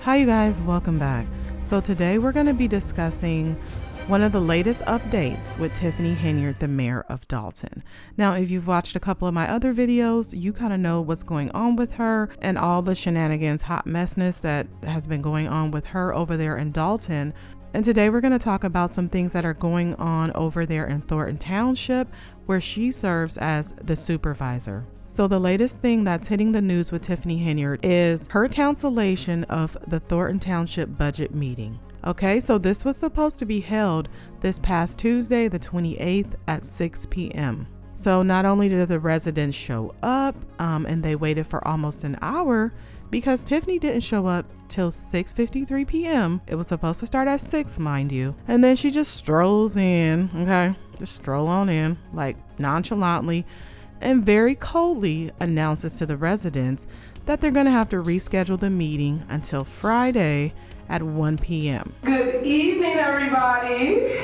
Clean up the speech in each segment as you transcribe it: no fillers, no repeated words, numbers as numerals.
Hi you guys, welcome back. So today we're going to be discussing one of the latest updates with Tiffany Henyard, the mayor of Dolton. Now, if you've watched a couple of my other videos, you kind of know what's going on with her and all the shenanigans, hot messness that has been going on with her over there in Dolton. And today we're going to talk about some things that are going on over there in Thornton Township, where she serves as the supervisor. So the latest thing that's hitting the news with Tiffany Henyard is her cancellation of the Thornton Township Budget Meeting. Okay, so this was supposed to be held this past Tuesday, the 28th at 6 p.m. So not only did the residents show up, and they waited for almost an hour because Tiffany didn't show up till 6:53 p.m. It was supposed to start at 6, mind you. And then she just strolls in, okay? Just stroll on in, like nonchalantly, and very coldly announces to the residents that they're going to have to reschedule the meeting until Friday at 1 p.m. Good evening, everybody.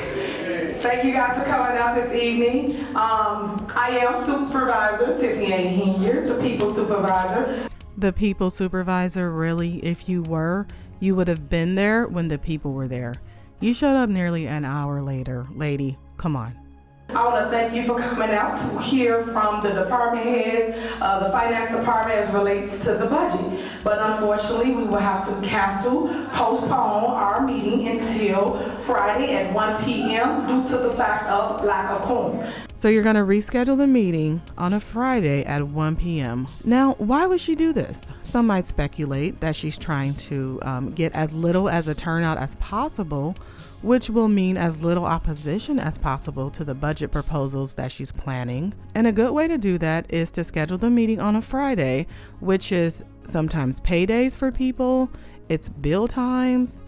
Thank you guys for coming out this evening. I am Supervisor Tiffany Henyard, the People Supervisor. The people supervisor, really? If you were, you would have been there when the people were there. You showed up nearly an hour later, lady. Come on. I want to thank you for coming out to hear from the department heads, the finance department as relates to the budget. But unfortunately, we will have to postpone our meeting until Friday at 1 p.m. due to the fact of lack of quorum. So you're going to reschedule the meeting on a Friday at 1 p.m. Now, why would she do this? Some might speculate that she's trying to get as little as a turnout as possible, which will mean as little opposition as possible to the budget proposals that she's planning. And a good way to do that is to schedule the meeting on a Friday, which is sometimes paydays for people. It's bill times.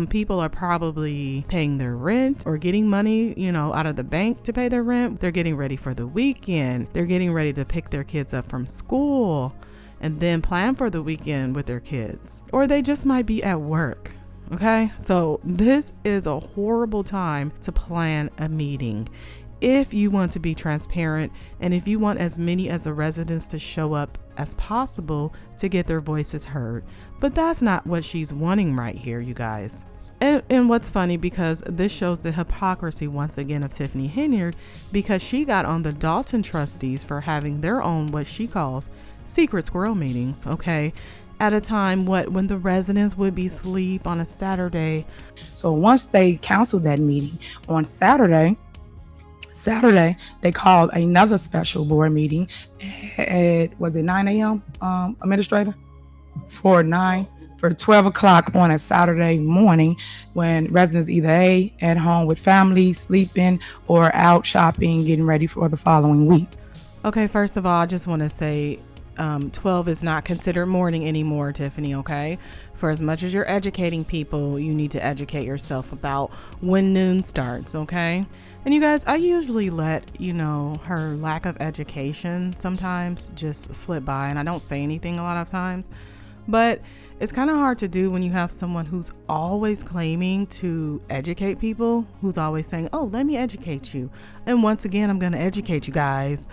People are probably paying their rent or getting money, out of the bank to pay their rent. They're getting ready for the weekend. They're getting ready to pick their kids up from school and then plan for the weekend with their kids. Or they just might be at work. Okay, so this is a horrible time to plan a meeting if you want to be transparent and if you want as many as the residents to show up as possible to get their voices heard. But that's not what she's wanting right here, you guys. And what's funny, because this shows the hypocrisy once again of Tiffany Henyard, because she got on the Dolton trustees for having their own what she calls secret squirrel meetings, okay? At a time when the residents would be asleep on a Saturday. So once they canceled that meeting on Saturday, they called another special board meeting at, was it 9 a.m., Administrator? For 12 o'clock on a Saturday morning, when residents either at home with family, sleeping, or out shopping, getting ready for the following week. Okay, first of all, I just want to say 12 is not considered morning anymore, Tiffany, okay? For as much as you're educating people, you need to educate yourself about when noon starts, okay? And you guys, I usually let, her lack of education sometimes just slip by, and I don't say anything a lot of times. But it's kind of hard to do when you have someone who's always claiming to educate people, who's always saying, oh, let me educate you. And once again, I'm going to educate you guys.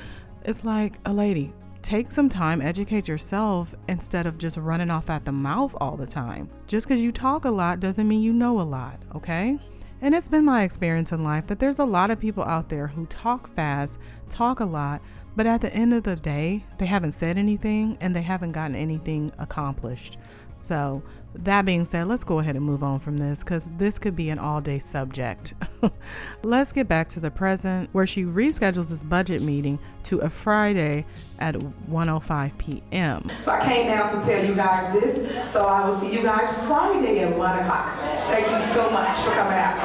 It's like, a lady, take some time, educate yourself instead of just running off at the mouth all the time. Just because you talk a lot doesn't mean you know a lot, okay? And it's been my experience in life that there's a lot of people out there who talk fast, talk a lot, but at the end of the day, they haven't said anything and they haven't gotten anything accomplished. So that being said, let's go ahead and move on from this, because this could be an all-day subject. Let's get back to the present, where she reschedules this budget meeting to a Friday at 1:05 p.m. So I came down to tell you guys this, so I will see you guys Friday at 1 o'clock. Thank you so much for coming out.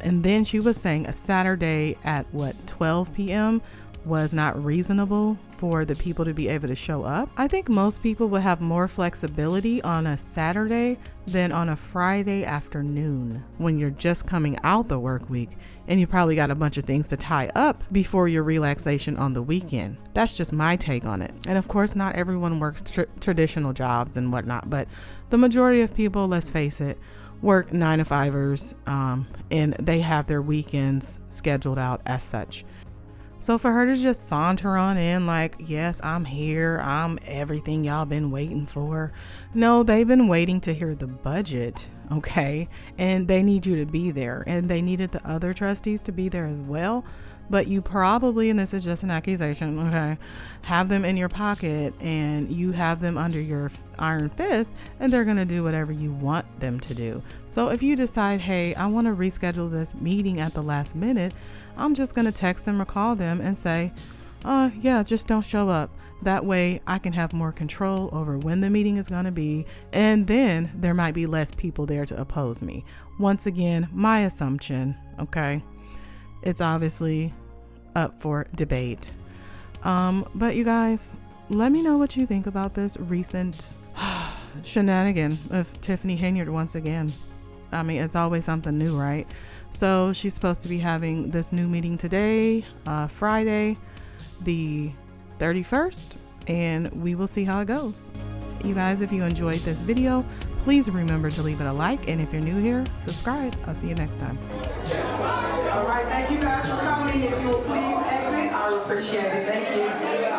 And then she was saying a Saturday at 12 p.m. was not reasonable for the people to be able to show up. I think most people would have more flexibility on a Saturday than on a Friday afternoon when you're just coming out the work week and you probably got a bunch of things to tie up before your relaxation on the weekend. That's just my take on it. And of course, not everyone works traditional jobs and whatnot, but the majority of people, let's face it, work 9-to-5ers, and they have their weekends scheduled out as such. So for her to just saunter on in like, yes, I'm here, I'm everything y'all been waiting for. No, they've been waiting to hear the budget, okay? And they need you to be there. And they needed the other trustees to be there as well. But you probably, and this is just an accusation, okay, have them in your pocket and you have them under your iron fist and they're going to do whatever you want them to do. So if you decide, hey, I want to reschedule this meeting at the last minute, I'm just going to text them or call them and say, yeah, just don't show up. That way I can have more control over when the meeting is going to be. And then there might be less people there to oppose me. Once again, my assumption, okay? It's obviously up for debate. But you guys, let me know what you think about this recent shenanigan of Tiffany Henyard once again. I mean, it's always something new, right? So she's supposed to be having this new meeting today, Friday, the 31st, and we will see how it goes. You guys, if you enjoyed this video, please remember to leave it a like, and if you're new here, subscribe. I'll see you next time. All right, thank you guys for coming. If you will please exit, I would appreciate it. Thank you.